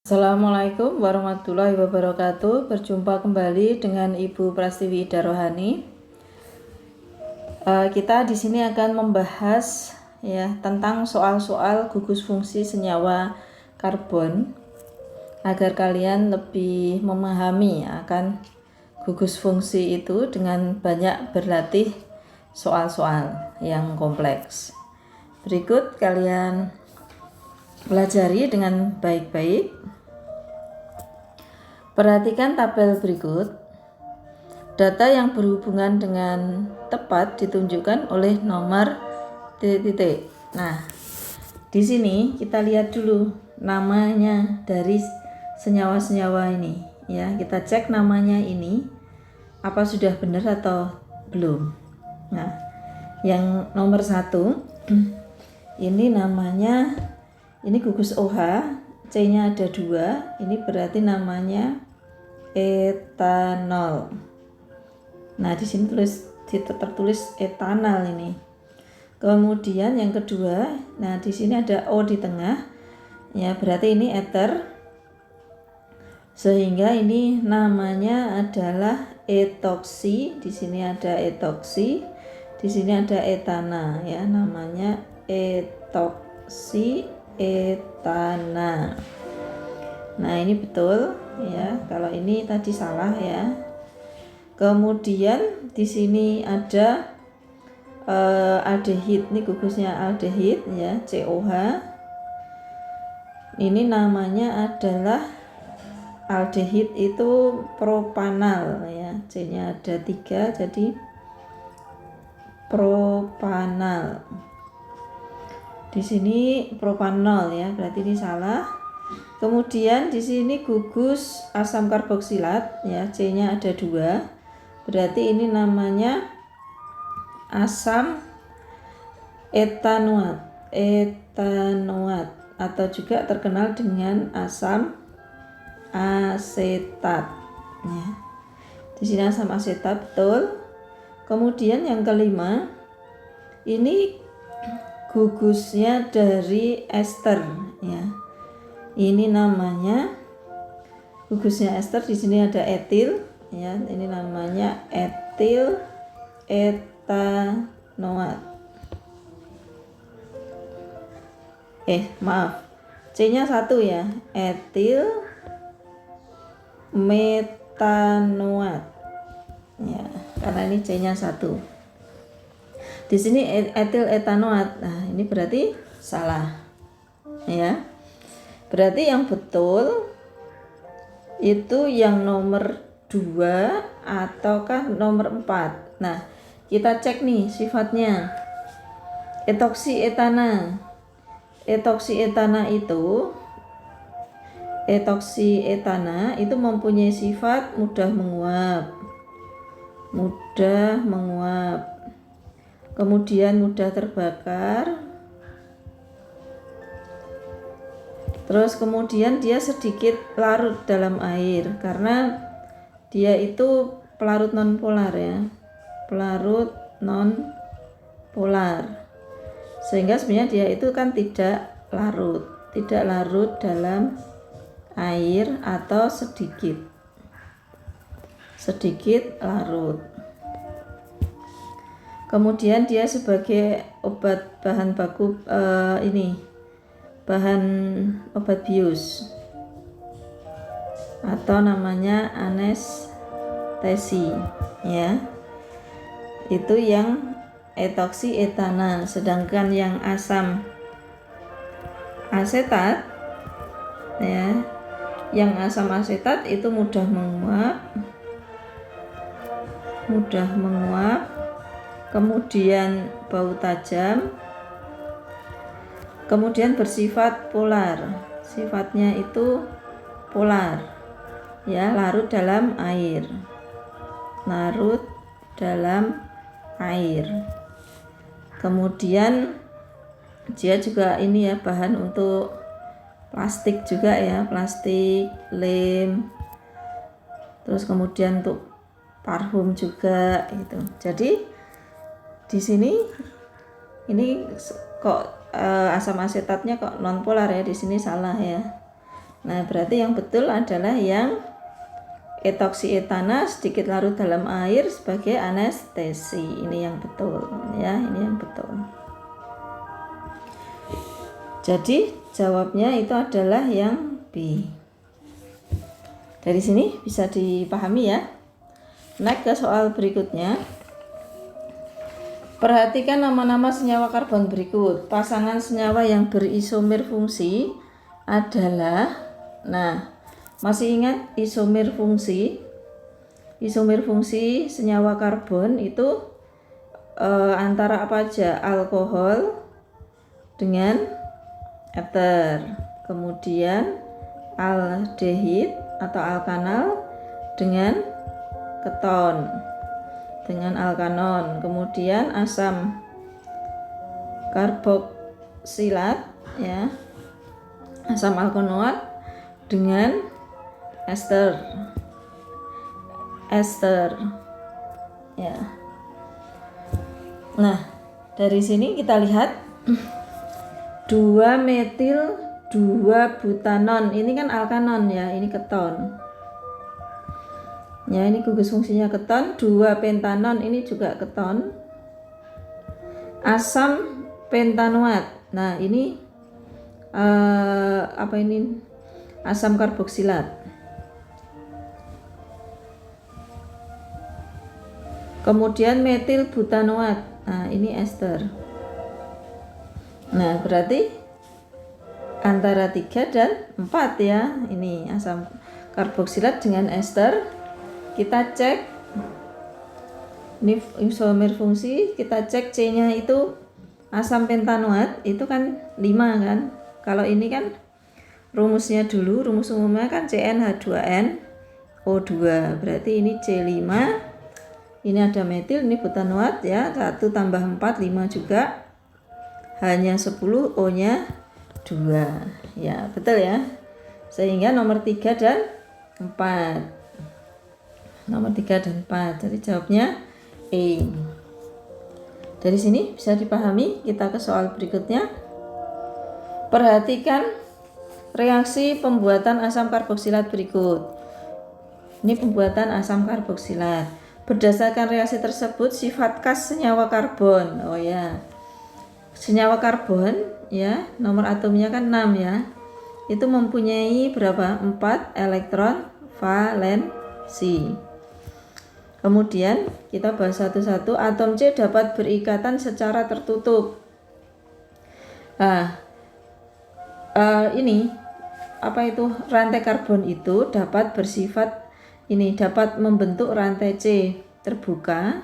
Assalamualaikum warahmatullahi wabarakatuh. Berjumpa kembali dengan Ibu Prastiwi Ida Rohani. Kita di sini akan membahas ya tentang soal-soal gugus fungsi senyawa karbon agar kalian lebih memahami akan gugus fungsi itu dengan banyak berlatih soal-soal yang kompleks. Berikut kalian pelajari dengan baik-baik. Perhatikan tabel berikut. Data yang berhubungan dengan tepat ditunjukkan oleh nomor titik-titik. Nah, di sini kita lihat dulu namanya dari senyawa-senyawa ini. Ya, kita cek namanya ini apa sudah benar atau belum. Nah, yang nomor 1 ini namanya, ini gugus OH, C-nya ada 2, ini berarti namanya etanol. Nah, di sini tertulis etanol ini. Kemudian yang kedua, nah di sini ada O di tengah, ya berarti ini eter, sehingga ini namanya adalah etoksi. Di sini ada etoksi, di sini ada etana, ya namanya etoksi etana. Nah ini betul ya, kalau ini tadi salah ya. Kemudian di sini ada aldehid, ini gugusnya aldehid ya, COH. Ini namanya adalah aldehid itu propanal ya, C-nya ada 3 jadi propanal. Di sini propanol ya, berarti ini salah. Kemudian di sini gugus asam karboksilat ya, C-nya ada 2. Berarti ini namanya asam etanoat. Etanoat atau juga terkenal dengan asam asetat ya. Di sini asam asetat betul. Kemudian yang kelima, ini gugusnya dari ester ya. Ini namanya gugusnya ester, di sini ada etil ya. Ini namanya etil etanoat. C-nya 1 ya. Etil metanoat. Ya, karena ini C-nya 1. Di sini etil etanoat. Nah, ini berarti salah. Ya. Berarti yang betul itu yang nomor 2 ataukah nomor 4. Nah, kita cek nih sifatnya. Etoksi etana. Etoksi etana itu mempunyai sifat mudah menguap. Mudah menguap. Kemudian mudah terbakar. Terus kemudian dia sedikit larut dalam air karena dia itu pelarut nonpolar ya. Pelarut nonpolar. Sehingga sebenarnya dia itu kan tidak larut dalam air atau sedikit larut. Kemudian dia sebagai obat bahan baku bahan obat bius atau namanya anestesi ya. Itu yang etoksi etana. Sedangkan yang asam asetat ya, yang asam asetat itu mudah menguap, kemudian bau tajam, kemudian bersifat polar. Sifatnya itu polar ya, larut dalam air. Kemudian dia juga ini ya, bahan untuk plastik juga ya, plastik, lem, terus kemudian untuk parfum juga gitu. Jadi di sini ini kok asam asetatnya kok non polar ya, di sini salah ya. Nah, berarti yang betul adalah yang etoksietana sedikit larut dalam air sebagai anestesi. Ini yang betul ya, ini yang betul. Jadi jawabnya itu adalah yang B. Dari sini bisa dipahami ya. Naik ke soal berikutnya. Perhatikan nama-nama senyawa karbon berikut. Pasangan senyawa yang berisomer fungsi adalah, nah, masih ingat isomer fungsi? Isomer fungsi senyawa karbon itu antara apa aja? Alkohol dengan eter. Kemudian aldehid atau alkanal dengan keton, dengan alkanon. Kemudian asam karboksilat ya, asam alkanoat dengan ester ya. Nah, dari sini kita lihat 2 metil 2 butanon, ini kan alkanon ya, ini keton ya, ini gugus fungsinya keton. 2 pentanon, ini juga keton. Asam pentanoat, nah ini apa ini, asam karboksilat. Kemudian metil butanoat, nah ini ester. Nah, berarti antara 3 dan 4 ya, ini asam karboksilat dengan ester. Kita cek ini isomer fungsi, kita cek C-nya itu asam pentanoat itu kan 5 kan. Kalau ini kan rumusnya dulu, rumus umumnya kan CnH2nO2, berarti ini C5, ini ada metil, ini butanoat ya, 1 tambah 4 5 juga, hanya 10, O nya 2 ya, betul ya. Sehingga nomor 3 dan 4, nomor 3 dan 4, jadi jawabnya E. Dari sini bisa dipahami. Kita ke soal berikutnya. Perhatikan reaksi pembuatan asam karboksilat berikut. Ini pembuatan asam karboksilat. Berdasarkan reaksi tersebut, sifat khas senyawa karbon. Oh ya, senyawa karbon ya, nomor atomnya kan 6 ya. Itu mempunyai berapa? 4 elektron valensi. Kemudian kita bahas satu-satu. Atom C dapat berikatan secara tertutup. Nah, ini apa itu, rantai karbon itu dapat bersifat ini, dapat membentuk rantai C terbuka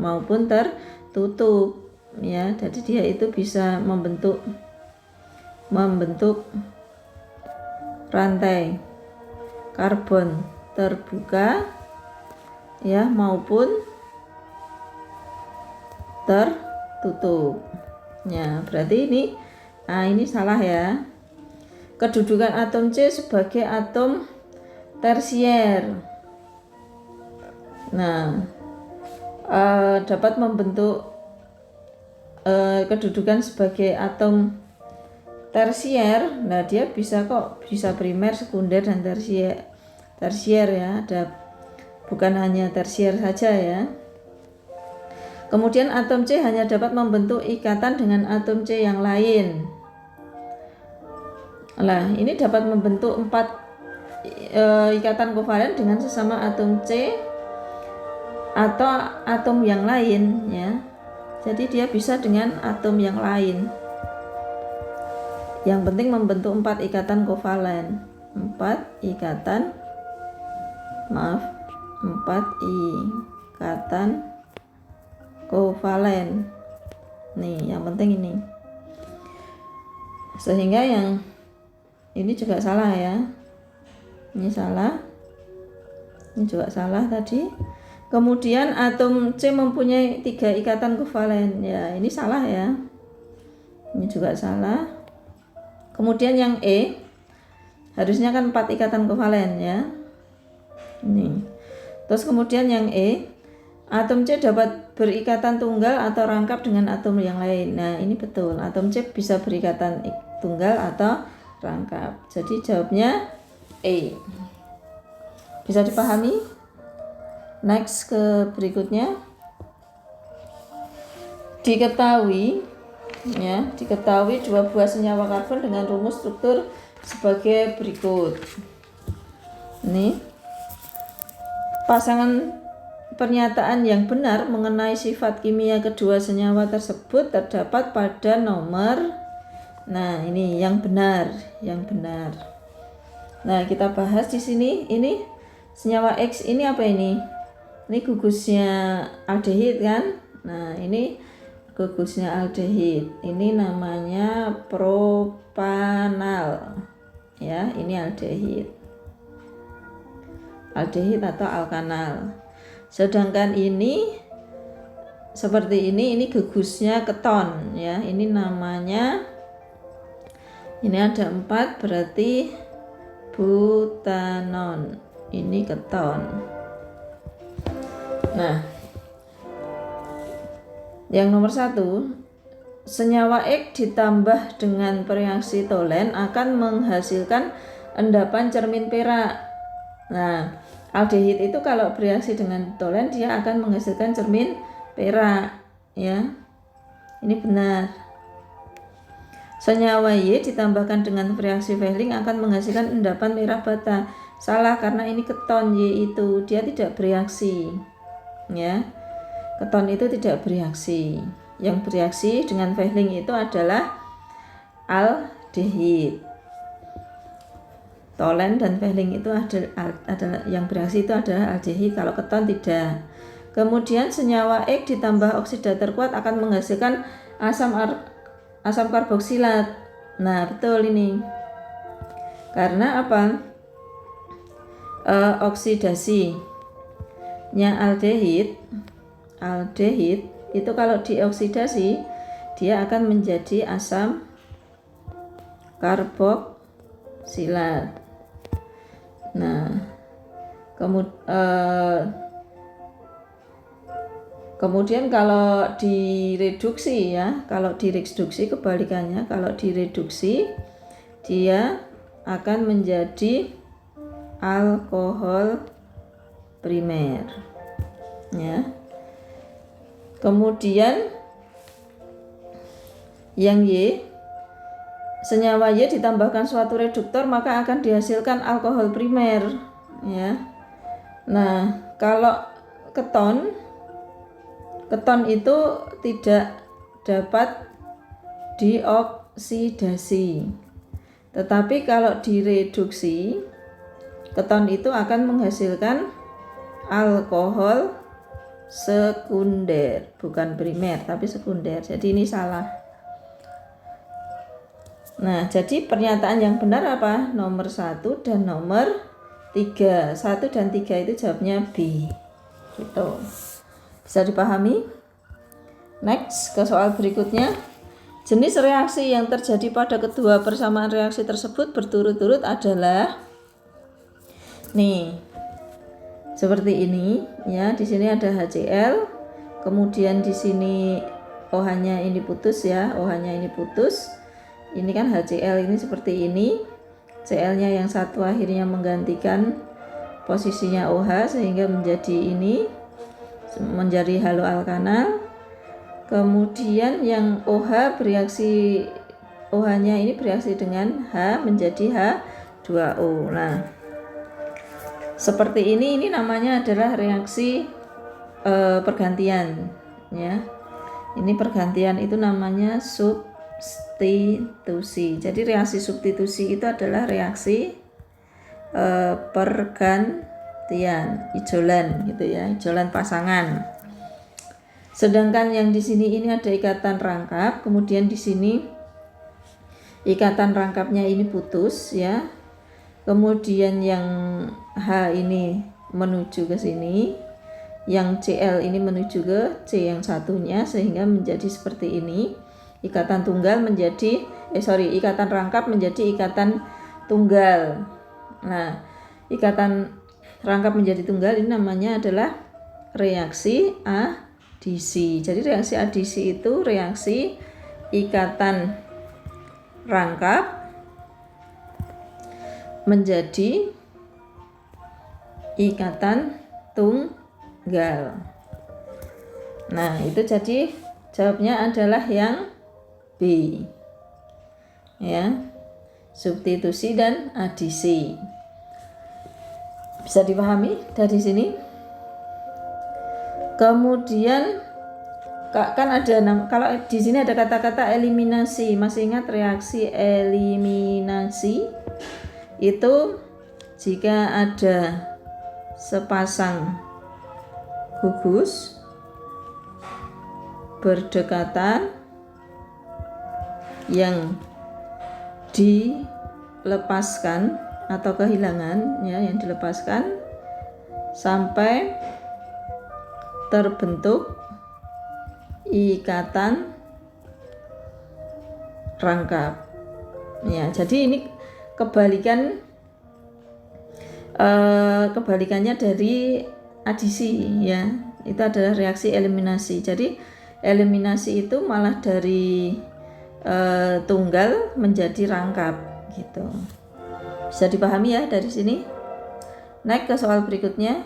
maupun tertutup ya. Jadi dia itu bisa membentuk rantai karbon terbuka ya maupun tertutup ya. Berarti ini, nah ini salah ya. Kedudukan atom C sebagai atom tersier, nah dapat membentuk kedudukan sebagai atom tersier. Nah dia bisa primer, sekunder, dan tersier ya, ada bukan hanya tersier saja ya. Kemudian atom C hanya dapat membentuk ikatan dengan atom C yang lain. Nah, ini dapat membentuk 4 ikatan kovalen dengan sesama atom C atau atom yang lain ya. Jadi dia bisa dengan atom yang lain. Yang penting membentuk 4 ikatan kovalen. 4 ikatan kovalen. Nih, yang penting ini. Sehingga yang ini juga salah ya. Ini salah. Ini juga salah tadi. Kemudian atom C mempunyai 3 ikatan kovalen. Ya, ini salah ya. Ini juga salah. Kemudian yang E harusnya kan 4 ikatan kovalen ya. Ini. Terus kemudian yang E, atom C dapat berikatan tunggal atau rangkap dengan atom yang lain. Nah, ini betul. Atom C bisa berikatan tunggal atau rangkap. Jadi jawabnya E. Bisa dipahami? Next ke berikutnya. Diketahui dua buah senyawa karbon dengan rumus struktur sebagai berikut. Ini pasangan pernyataan yang benar mengenai sifat kimia kedua senyawa tersebut terdapat pada nomor. Nah, ini yang benar. Nah, kita bahas di sini. Ini senyawa X ini apa ini? Ini gugusnya aldehid kan? Nah, ini gugusnya aldehid. Ini namanya propanal. Ya, ini aldehid. Aldehid atau alkanal. Sedangkan ini seperti ini gugusnya keton ya. Ini namanya, ini ada 4 berarti butanon. Ini keton. Nah, yang nomor 1, senyawa X ditambah dengan reaksi Tholen akan menghasilkan endapan cermin perak. Nah, aldehid itu kalau bereaksi dengan Tholen dia akan menghasilkan cermin perak ya. Ini benar. Senyawa Y ditambahkan dengan reaksi Fehling akan menghasilkan endapan merah bata. Salah, karena ini keton Y itu dia tidak bereaksi ya. Keton itu tidak bereaksi. Yang bereaksi dengan Fehling itu adalah aldehid. Tholen dan Fehling itu adalah yang bereaksi itu adalah aldehid, kalau keton tidak. Kemudian senyawa X ditambah oksidator kuat akan menghasilkan asam karboksilat. Nah, betul ini. Karena apa? Oksidasinya aldehid itu kalau dioksidasi dia akan menjadi asam karboksilat. Nah, kemudian kalau direduksi ya, kebalikannya, kalau direduksi dia akan menjadi alkohol primer ya. Kemudian yang Y, senyawa Y ditambahkan suatu reduktor maka akan dihasilkan alkohol primer ya. Nah, kalau keton itu tidak dapat dioksidasi, tetapi kalau direduksi keton itu akan menghasilkan alkohol sekunder, bukan primer tapi sekunder. Jadi ini salah. Nah, jadi pernyataan yang benar apa? Nomor 1 dan nomor 3. 1 dan 3 itu jawabnya B. Gitu. Bisa dipahami? Next ke soal berikutnya. Jenis reaksi yang terjadi pada kedua persamaan reaksi tersebut berturut-turut adalah nih, seperti ini ya. Di sini ada HCl, kemudian di sini OH-nya ini putus ya, OH-nya ini putus. Ini kan HCl ini seperti ini. Cl-nya yang satu akhirnya menggantikan posisinya OH sehingga menjadi ini, menjadi halo alkanal. Kemudian yang OH bereaksi, OH-nya ini bereaksi dengan H menjadi H2O. Nah, seperti ini namanya adalah reaksi pergantian ya. Ini pergantian itu namanya substitusi. Jadi reaksi substitusi itu adalah reaksi pergantian, ijolan gitu ya, ijolan pasangan. Sedangkan yang di sini ini ada ikatan rangkap, kemudian di sini ikatan rangkapnya ini putus ya. Kemudian yang H ini menuju ke sini, yang Cl ini menuju ke C yang satunya, sehingga menjadi seperti ini. Ikatan tunggal menjadi ikatan rangkap menjadi ikatan tunggal. Nah, ikatan rangkap menjadi tunggal ini namanya adalah reaksi adisi. Jadi reaksi adisi itu reaksi ikatan rangkap menjadi ikatan tunggal. Nah, itu jadi jawabnya adalah yang B. Ya. Substitusi dan adisi. Bisa dipahami dari sini? Kemudian kan ada kalau di sini ada kata-kata eliminasi. Masih ingat reaksi eliminasi? Itu jika ada sepasang gugus berdekatan yang dilepaskan atau kehilangan, ya, yang dilepaskan sampai terbentuk ikatan rangkap. Ya, jadi ini kebalikannya dari adisi, ya. Itu adalah reaksi eliminasi. Jadi eliminasi itu malah dari tunggal menjadi rangkap gitu. Bisa dipahami ya dari sini. Naik ke soal berikutnya.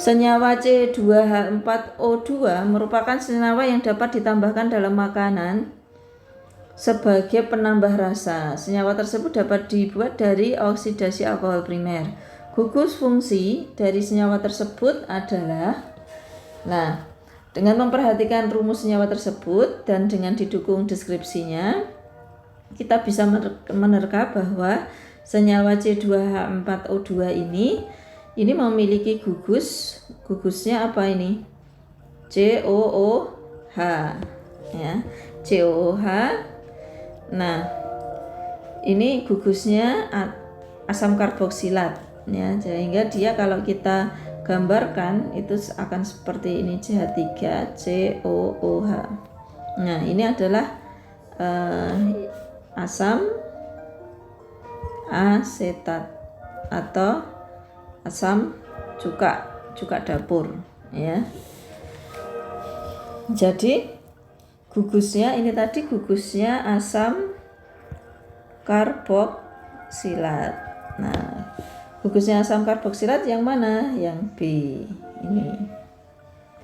Senyawa C2H4O2 merupakan senyawa yang dapat ditambahkan dalam makanan sebagai penambah rasa. Senyawa tersebut dapat dibuat dari oksidasi alkohol primer. Gugus fungsi dari senyawa tersebut adalah, dengan memperhatikan rumus senyawa tersebut dan dengan didukung deskripsinya, kita bisa menerka bahwa senyawa C2H4O2 ini memiliki gugusnya apa ini? COOH, ya, COOH. Nah, ini gugusnya asam karboksilat, ya, sehingga dia kalau kita gambarkan itu akan seperti ini, CH3COOH. Nah, ini adalah asam asetat atau asam cuka dapur, ya. Jadi gugusnya ini tadi gugusnya asam karboksilat. Nah, gugusnya asam karboksilat yang mana? Yang B ini.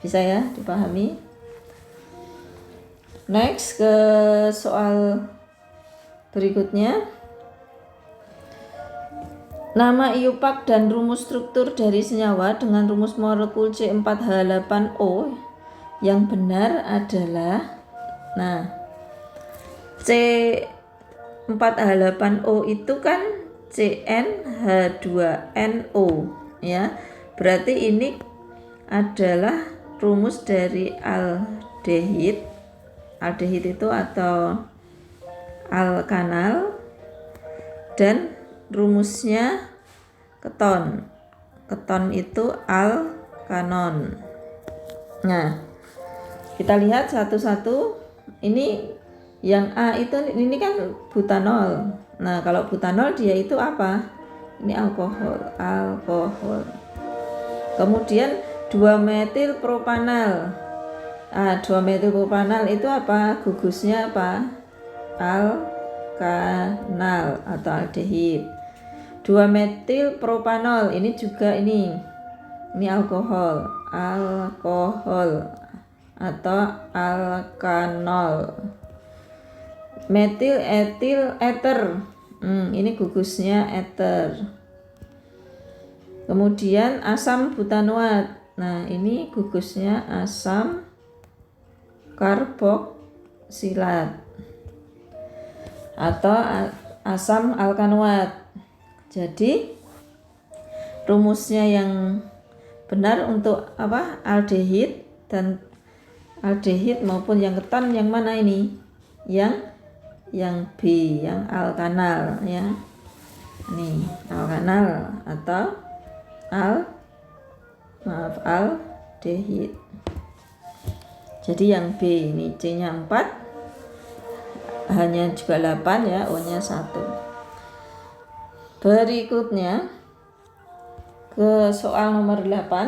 Bisa ya dipahami? Next ke soal berikutnya. Nama IUPAC dan rumus struktur dari senyawa dengan rumus molekul C4H8O yang benar adalah, C4H8O itu kan CnH2nO, ya. Berarti ini adalah rumus dari aldehid. Aldehid itu atau alkanal, dan rumusnya keton. Keton itu alkanon. Nah, kita lihat satu-satu. Ini yang A itu, ini kan butanol. Nah, kalau butanol dia itu apa? Ini alkohol. Kemudian 2-metil propanal. 2-metil propanal itu apa? Gugusnya apa? Alkanal atau aldehid. 2-metil propanol ini juga ini alkohol atau alkanol. Metil etil eter, ini gugusnya eter. Kemudian asam butanoat, nah ini gugusnya asam karboksilat atau asam alkanoat. Jadi rumusnya yang benar untuk apa? Aldehid dan aldehid maupun yang keton yang mana ini? Yang B, yang alkanal, ya. Nih, alkanal atau aldehid. Jadi yang B ini C-nya 4, H-nya juga 8, ya, O-nya 1. Berikutnya ke soal nomor 8.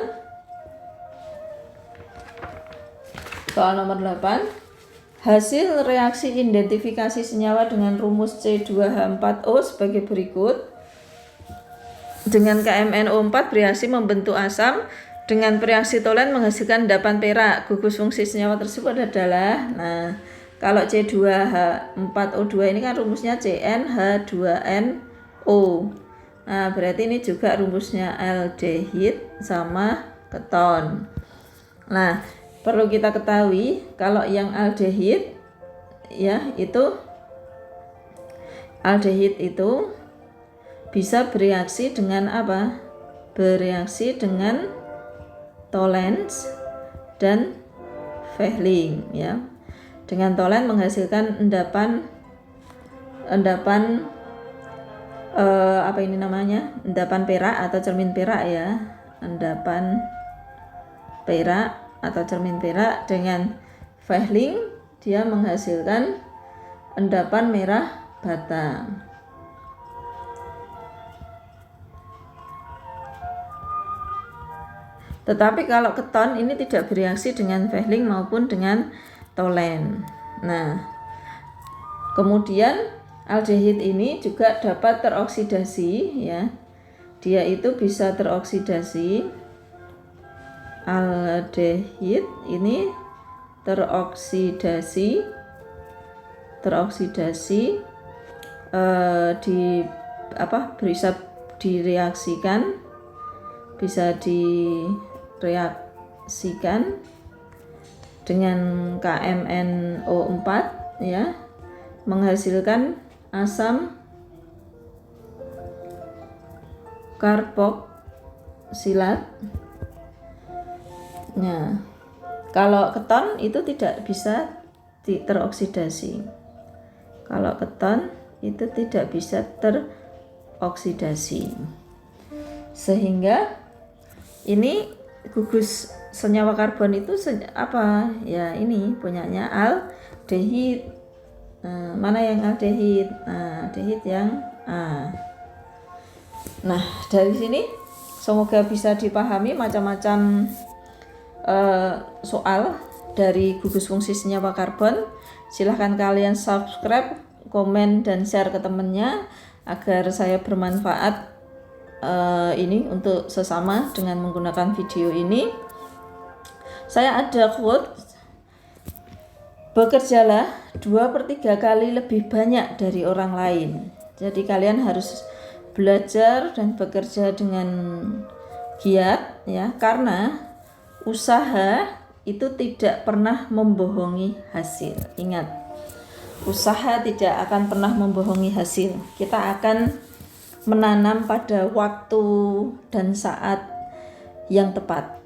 Soal nomor 8. Hasil reaksi identifikasi senyawa dengan rumus C2H4O sebagai berikut. Dengan KMNO4 bereaksi membentuk asam, dengan bereaksi tolen menghasilkan endapan perak. Gugus fungsi senyawa tersebut adalah, nah kalau C2H4O2 ini kan rumusnya CnH2nO. Nah berarti ini juga rumusnya aldehid sama keton. Nah perlu kita ketahui kalau yang aldehid ya aldehid itu bisa bereaksi dengan apa? Bereaksi dengan tolens dan Fehling ya. Dengan tolen menghasilkan endapan endapan perak atau cermin perak ya. Endapan perak atau cermin perak. Dengan Fehling dia menghasilkan endapan merah bata. Tetapi kalau keton ini tidak bereaksi dengan Fehling maupun dengan tolen. Nah, kemudian aldehid ini juga dapat teroksidasi ya. Dia itu bisa teroksidasi. Aldehid ini teroksidasi bisa direaksikan dengan KMNO4 ya, menghasilkan asam karboksilat. Nah, kalau keton itu tidak bisa teroksidasi. Kalau keton itu tidak bisa teroksidasi. Sehingga ini gugus senyawa karbon itu ya ini punyanya aldehid. Mana yang aldehid? Aldehid yang A. Nah dari sini semoga bisa dipahami macam-macam soal dari gugus fungsi senyawa karbon. Silahkan kalian subscribe, komen, dan share ke temannya agar saya bermanfaat ini untuk sesama dengan menggunakan video ini. Saya ada quote, bekerjalah 2/3 kali lebih banyak dari orang lain. Jadi kalian harus belajar dan bekerja dengan giat ya, karena usaha itu tidak pernah membohongi hasil. Ingat, usaha tidak akan pernah membohongi hasil. Kita akan menanam pada waktu dan saat yang tepat.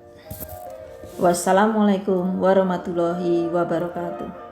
Wassalamualaikum warahmatullahi wabarakatuh.